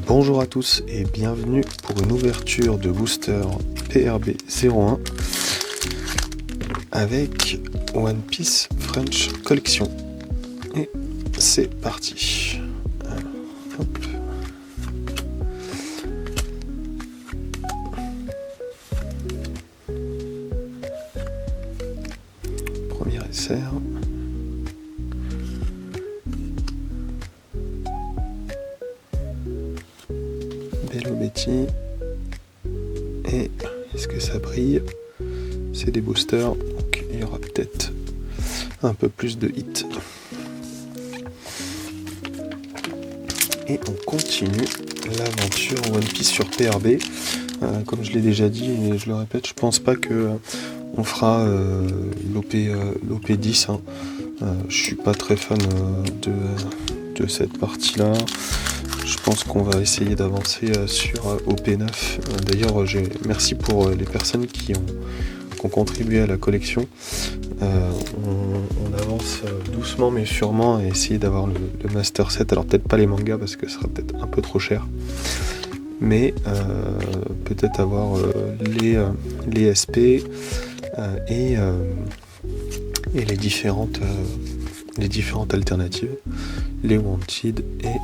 Bonjour à tous et bienvenue pour une ouverture de booster PRB 01 avec One Piece French Collection. Et c'est parti. Hop. Premier essai. Bello Betty. Et est-ce que ça brille? C'est des boosters, donc il y aura peut-être un peu plus de hits. Et on continue l'aventure One Piece sur PRB. Comme je l'ai déjà dit et je le répète, je pense pas que on fera l'OP 10. Je suis pas très fan de cette partie-là. Je pense qu'on va essayer d'avancer sur OP9. D'ailleurs, merci pour les personnes qui ont contribué à la collection. On avance doucement mais sûrement à essayer d'avoir le Master 7. Alors peut-être pas les mangas parce que ce sera peut-être un peu trop cher. Mais peut-être avoir les SP et les différentes alternatives. Les Wanted et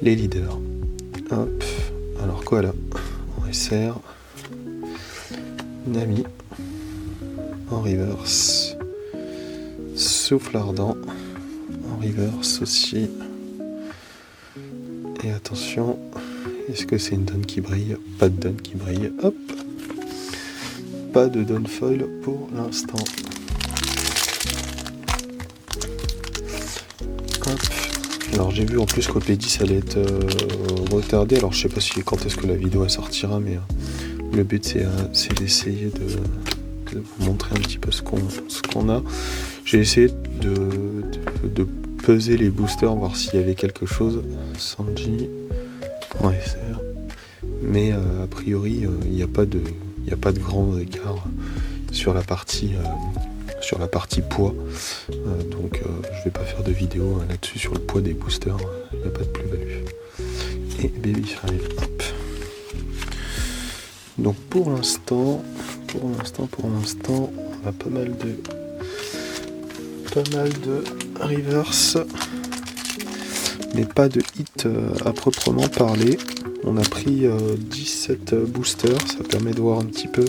les leaders. Hop. Alors quoi là? On SR, Nami, en reverse, Souffle Ardent, en reverse aussi. Et attention, est-ce que c'est une donne qui brille? Pas de donne qui brille. Hop. Pas de donne foil pour l'instant. Hop. Alors j'ai vu en plus qu'OP 10 allait être retardé. Alors je sais pas quand est-ce que la vidéo sortira, mais le but c'est d'essayer de vous montrer un petit peu ce qu'on a. J'ai essayé de peser les boosters, voir s'il y avait quelque chose. Sanji, en SR. Mais a priori il n'y a pas de grands écarts sur la partie poids, donc je vais pas faire de vidéo là-dessus sur le poids des boosters, il n'y a pas de plus-value. Et Baby Five, hop. Donc pour l'instant, on a pas mal de reverse, mais pas de hit à proprement parler. On a pris 17 boosters, ça permet de voir un petit peu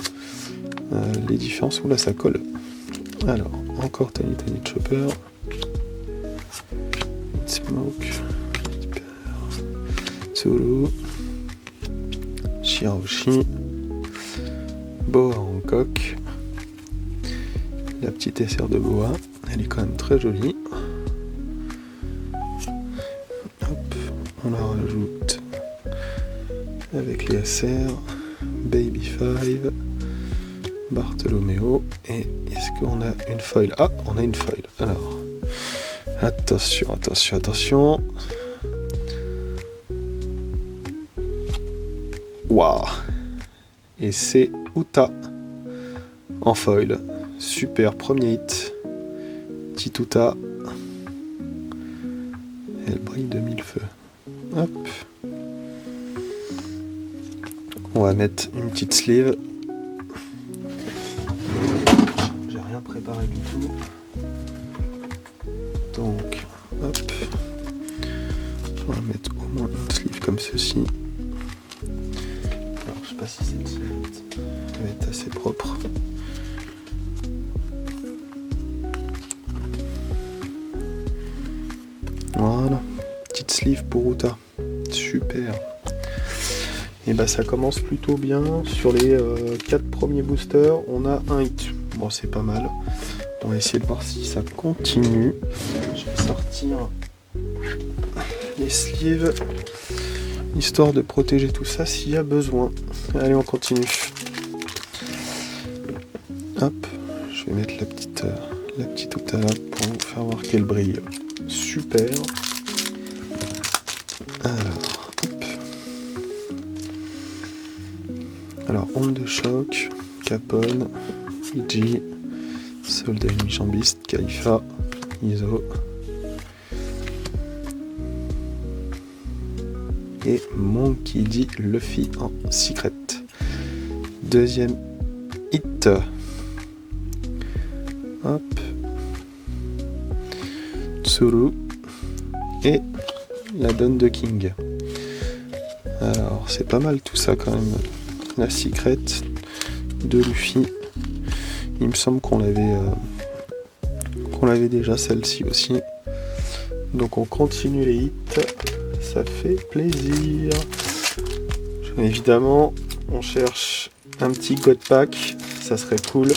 les différences. Oula, ça colle. Alors, encore Tiny Chopper, Smoke, Tsuru, Shirahoshi, Boa Hancock, la petite SR de Boa, elle est quand même très jolie. Hop, on la rajoute avec les SR, Baby Five, Bartolomeo, et est-ce qu'on a une foil? Ah, on a une foil. Alors, attention. Waouh! Et c'est Uta en foil. Super, premier hit. Petit Uta. Elle brille de mille feux. Hop. On va mettre une petite sleeve. Préparé du tout. Donc, hop. On va mettre au moins une sleeve comme ceci. Alors, je sais pas si cette sleeve va être assez propre. Voilà. Petite sleeve pour Uta. Super. Et bah ça commence plutôt bien. Sur les 4 premiers boosters, on a un hit. Bon, c'est pas mal. On va essayer de voir si ça continue. Je vais sortir les sleeves, histoire de protéger tout ça s'il y a besoin. Allez, on continue. Hop, je vais mettre la petite Uta là pour vous faire voir qu'elle brille. Super. Alors, hop. Alors, onde de choc, Capone, Iji, Soldat Unijambiste, Kaifa, ISO. Et Monkey D. Luffy en secret. Deuxième hit. Hop. Tsuru. Et la donne de King. Alors c'est pas mal tout ça quand même. La secret de Luffy. Il me semble qu'on l'avait déjà celle-ci aussi. Donc on continue les hits. Ça fait plaisir. Évidemment, on cherche un petit God Pack. Ça serait cool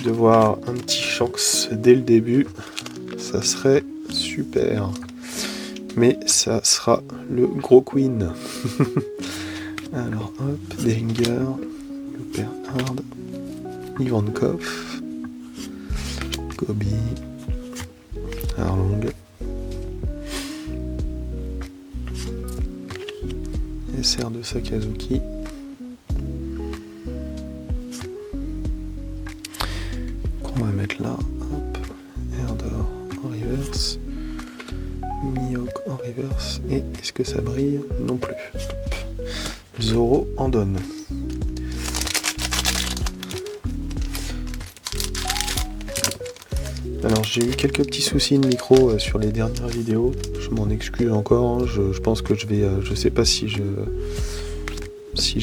de voir un petit Shanks dès le début. Ça serait super. Mais ça sera le gros Queen. Alors hop, Deringer, Bernhard, Ivankov, Kobe, Arlong, SR de Sakazuki, qu'on va mettre là, hop, Erdor en reverse, Mihawk en reverse, et est-ce que ça brille? Non plus. Zoro en donne. Alors j'ai eu quelques petits soucis de micro sur les dernières vidéos, je m'en excuse encore, je pense que je vais, je sais pas si je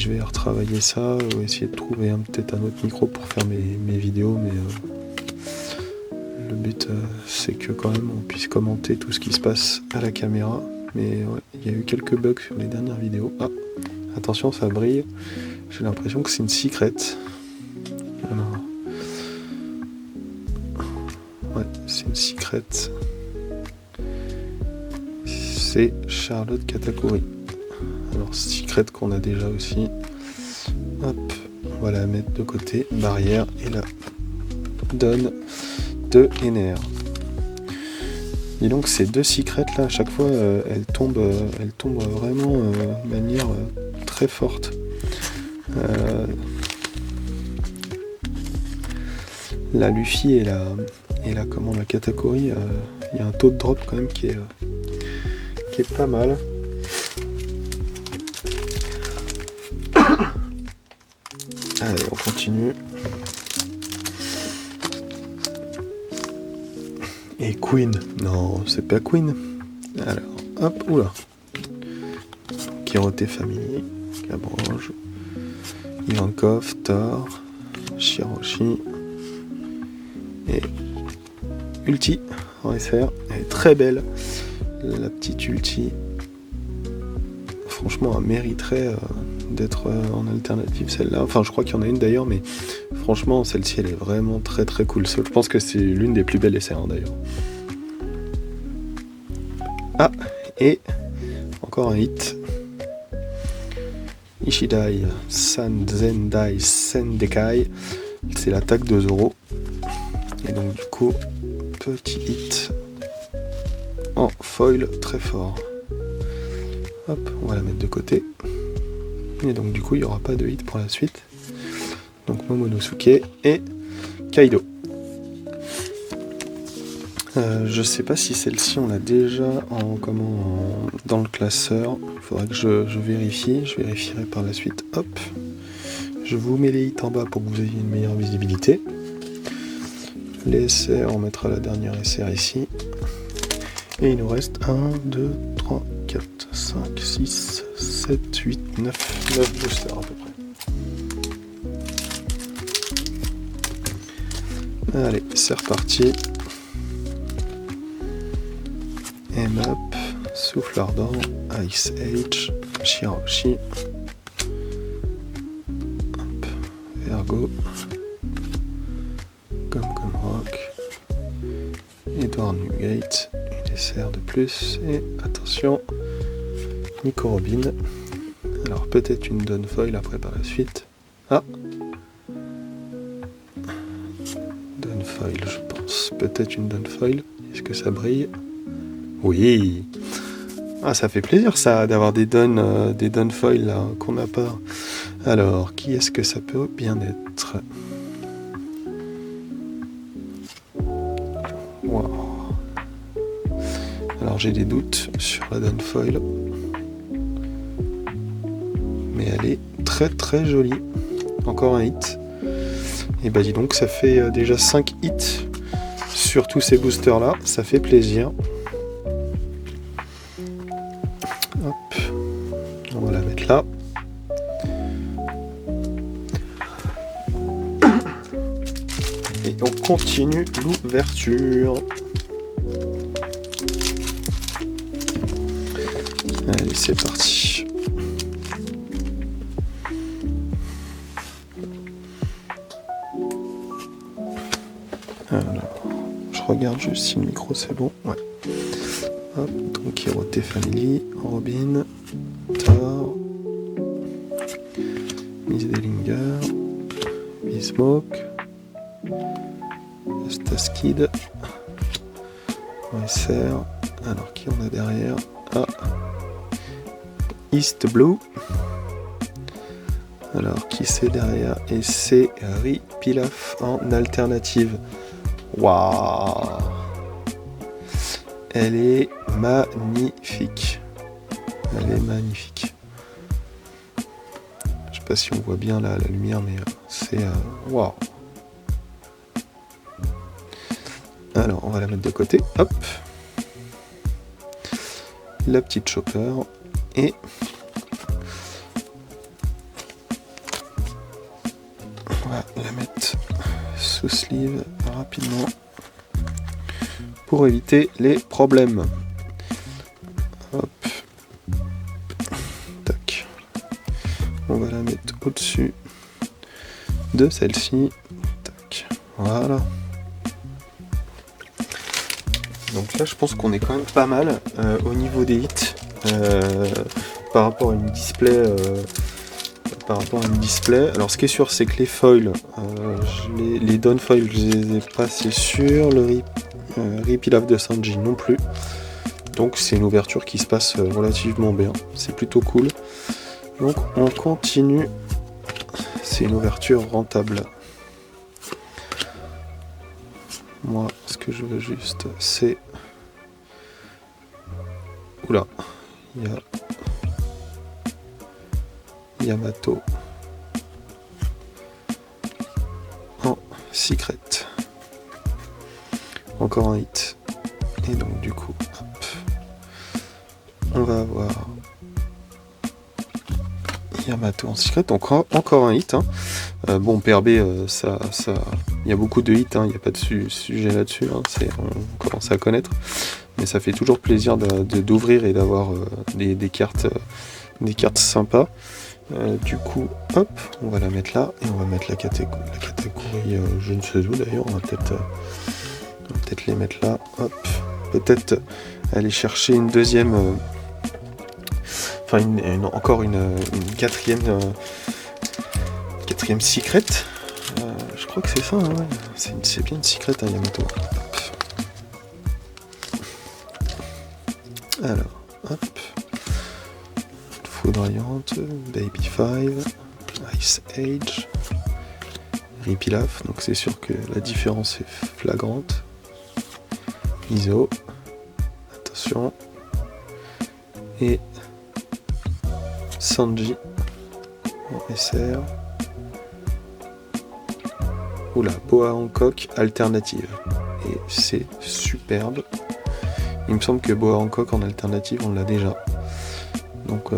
vais retravailler ça ou essayer de trouver peut-être un autre micro pour faire mes vidéos, mais le but c'est que quand même on puisse commenter tout ce qui se passe à la caméra, mais ouais, il y a eu quelques bugs sur les dernières vidéos. Ah, attention ça brille, j'ai l'impression que c'est une secret. Alors, ouais, c'est une secret. C'est Charlotte Katakuri. Alors, secret qu'on a déjà aussi. Hop, on va la mettre de côté. Barrière et la donne de NR. Et donc, ces deux secrets là, à chaque fois, elles tombent vraiment de manière très forte. La Luffy et la Katakuri, il y a un taux de drop quand même qui est pas mal. Allez, on continue. Et Queen, non, c'est pas Queen. Alors, hop, oula. Kirote Family, Gabrange, Ivankov, Thor, Shiroshi et Ulti en SR. Elle est très belle, la petite Ulti. Franchement, elle mériterait d'être en alternative celle-là. Enfin, je crois qu'il y en a une d'ailleurs, mais franchement, celle-ci, elle est vraiment très très cool. Je pense que c'est l'une des plus belles SR d'ailleurs. Ah, et encore un hit. Ishidai Sanzendai Sendekai. C'est l'attaque de Zoro. Et donc du coup, petit hit en foil très fort. Hop, on va la mettre de côté. Et donc du coup, il n'y aura pas de hit pour la suite. Donc Momonosuke et Kaido. Je sais pas si celle-ci on l'a déjà dans le classeur. Il faudrait que je vérifie. Je vérifierai par la suite. Hop. Je vous mets les hits en bas pour que vous ayez une meilleure visibilité. Les SR, on mettra la dernière SR ici. Et il nous reste 1, 2, 3, 4, 5, 6, 7, 8, 9 boosters à peu près. Allez, c'est reparti. M-Up, Souffle Ardent, Ice Age, Shiroshi, Ergo, Gum Rock, Edward Newgate, une SR de plus, et attention, Nico Robin. Alors peut-être une Dawn Foil après par la suite. Ah, Dawn Foil je pense, peut-être une Dawn Foil, est-ce que ça brille? Oui. Ah, ça fait plaisir ça d'avoir des Dawn Foil là qu'on n'a pas. Alors, qui est-ce que ça peut bien être? Wow. Alors j'ai des doutes sur la downfoil, mais elle est très très jolie. Encore un hit. Et bah dis donc, ça fait déjà 5 hits sur tous ces boosters là, ça fait plaisir. Hop, on va la mettre là. Et on continue l'ouverture. Allez, c'est parti. Alors, je regarde juste si le micro c'est bon. Ouais. Hop, donc Hirote Family, Robin, Thor, Miss Dellinger, Bismoke, Staskid, OSR. Alors qui on a derrière? Ah, East Blue. Alors qui c'est derrière? Et c'est Ripilaf en alternative. Waouh! Elle est magnifique. Elle est magnifique. Je sais pas si on voit bien la lumière, mais c'est waouh. Alors on va la mettre de côté. Hop. La petite chopper et on va la mettre sous sleeve rapidement pour éviter les problèmes. Hop. Tac. On va la mettre au-dessus de celle-ci. Tac. Voilà. Donc là je pense qu'on est quand même pas mal au niveau des hits par rapport à une display. Alors ce qui est sûr c'est que les foils, les down foils je les ai pas, c'est sûr. Le Ripilaf de Sanji non plus. Donc c'est une ouverture qui se passe relativement bien. C'est plutôt cool. Donc on continue. C'est une ouverture rentable. Moi, ce que je veux juste, c'est... Oula, il y a Yamato en secret. Encore un hit. Et donc du coup, hop, on va avoir Yamato en secret. Donc encore un hit. Hein. Bon, PRB, ça, il y a beaucoup de hits, hein, il n'y a pas de sujet là-dessus, hein, on commence à connaître, mais ça fait toujours plaisir d'ouvrir et d'avoir des cartes sympas. Du coup, hop, on va la mettre là, et on va mettre la catégorie je ne sais où d'ailleurs, on va peut-être les mettre là, hop, peut-être aller chercher une deuxième, encore une quatrième secret. Je crois que c'est ça, hein, ouais. C'est bien une secret à Yamato. Alors, hop. Foudroyante, Baby 5, Ice Age, Ripilaf, donc c'est sûr que la différence est flagrante. ISO, attention. Et Sanji en SR. Oula, Boa Hancock alternative. Et c'est superbe. Il me semble que Boa Hancock en alternative, on l'a déjà. Donc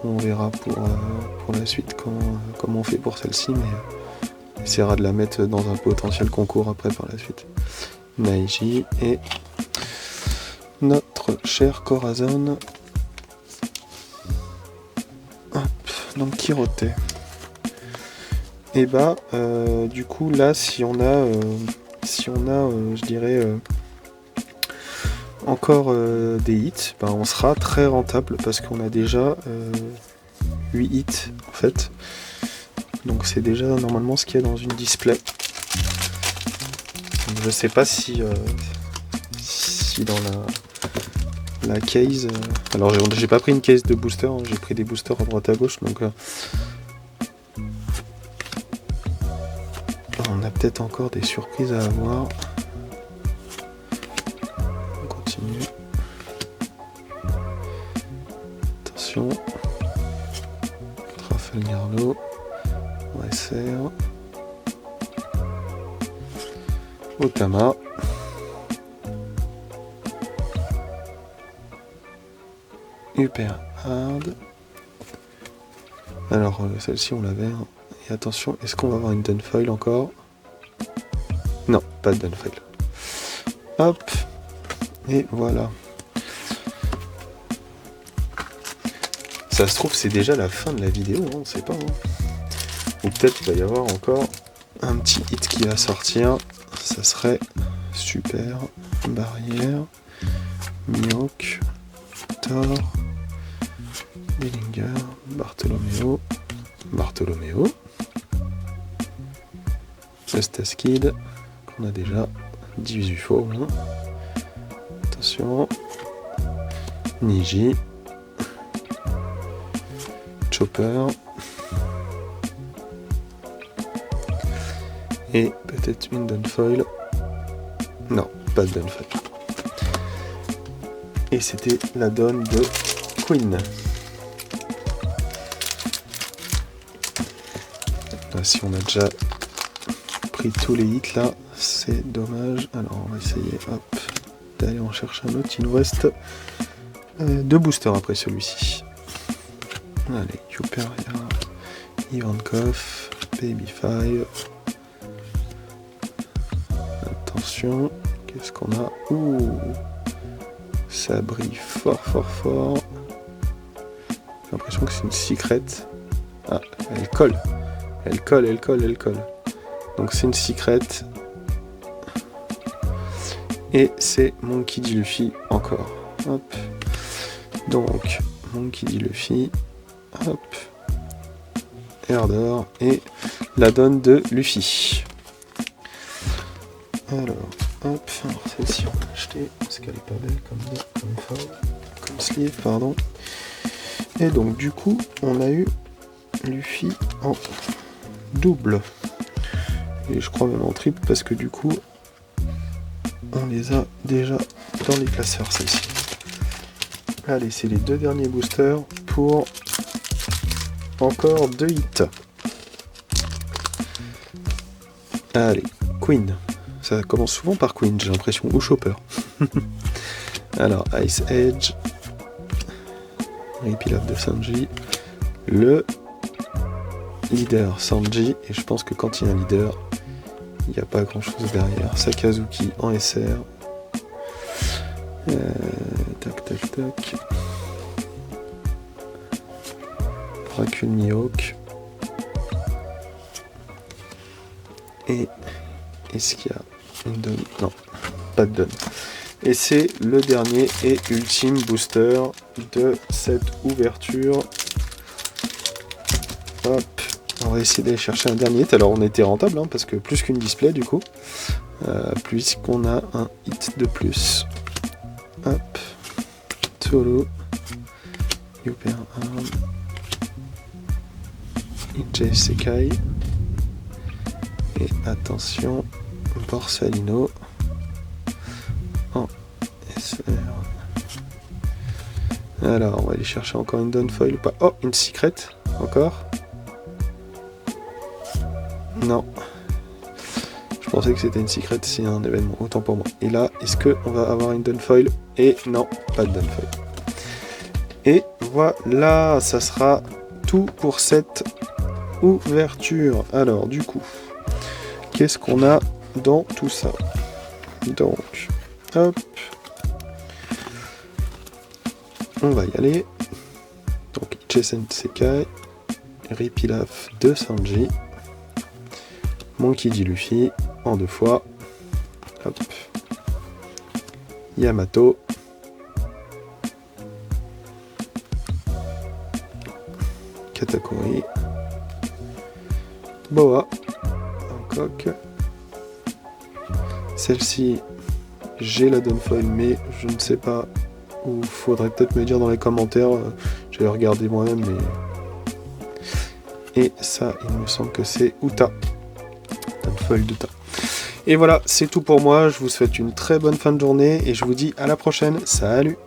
on verra pour la suite comment on fait pour celle-ci, mais on essaiera de la mettre dans un potentiel concours après par la suite. Meiji et notre cher Corazon. Hop, donc Hirote. Et bah du coup là si on a je dirais encore des hits, bah, on sera très rentable parce qu'on a déjà 8 hits en fait. Donc c'est déjà normalement ce qu'il y a dans une display. Donc, je sais pas si dans la case. Alors j'ai pas pris une case de booster, hein, j'ai pris des boosters à droite à gauche, donc on a peut-être encore des surprises à avoir. OSR, Otama, Hyper Hard. Alors celle-ci on l'avait. Hein. Et attention, est-ce qu'on va avoir une Dunfoil encore? Non, pas de Dunfoil. Hop, et voilà. Ça se trouve c'est déjà la fin de la vidéo, hein, on sait pas. Hein. Ou peut-être il va y avoir encore un petit hit qui va sortir. Ça serait super. Barrière, Mihawk, Thor, Dillinger, Bartholoméo, Eustace-Kid, qu'on a déjà 18 fois au moins. Attention, Niji, Chopper, et peut-être une Dunfoil. Non, pas de Dunfoil. Et c'était la donne de Queen. Là, si on a déjà pris tous les hits là, c'est dommage. Alors on va essayer d'aller en chercher un autre. Il nous reste 2 boosters après celui-ci. Allez, Hyperia, Ivankov, Baby5. Attention, qu'est-ce qu'on a? Ouh, ça brille fort. J'ai l'impression que c'est une secret. Ah, elle colle. Donc c'est une secret. Et c'est Monkey D. Luffy encore. Hop. Donc, Monkey D. Luffy. Hop. Erdor. Et la donne de Luffy. Alors, hop. Alors celle-ci on va l'acheter parce qu'elle est pas belle comme sleeve, pardon. Et donc du coup, on a eu Luffy en double. Et je crois même en triple parce que du coup, on les a déjà dans les classeurs, celle-ci. Allez, c'est les 2 derniers boosters pour encore 2 hits. Allez, Queen. Ça commence souvent par Queen, j'ai l'impression, ou Chopper. Alors, Ice Edge, Repeal de Sanji, le leader Sanji, et je pense que quand il y a un leader, il n'y a pas grand chose derrière. Sakazuki en SR. Tac. Dracul Mihawk. Et est-ce qu'il y a une donne? Non, pas de donne. Et c'est le dernier et ultime booster de cette ouverture. Hop, on va essayer d'aller chercher un dernier. Alors on était rentable, hein, parce que plus qu'une display du coup. Puisqu'on a un hit de plus. Hop, Solo, Hyper Arm, J Sekai. Et attention, Borsalino en SR. Alors, on va aller chercher encore une Dunfoil ou pas? Oh, une secret, encore? Non. Je pensais que c'était une secret, c'est un événement, autant pour moi. Et là, est-ce qu'on va avoir une Dunfoil? Et non, pas de Dunfoil. Et voilà, ça sera tout pour cette ouverture. Alors, du coup, qu'est-ce qu'on a dans tout ça? Donc, hop, on va y aller. Donc, Jason Sekai, Ripilaf de Sanji, Monkey D. Luffy en 2 fois, hop, Yamato, Katakuri, Boa, Hancock. Celle-ci, j'ai la Dunfoil, mais je ne sais pas où. Faudrait peut-être me dire dans les commentaires. Je vais regarder moi-même, mais. Et ça, il me semble que c'est Uta. Dunfoil d'Uta. Et voilà, c'est tout pour moi. Je vous souhaite une très bonne fin de journée et je vous dis à la prochaine. Salut!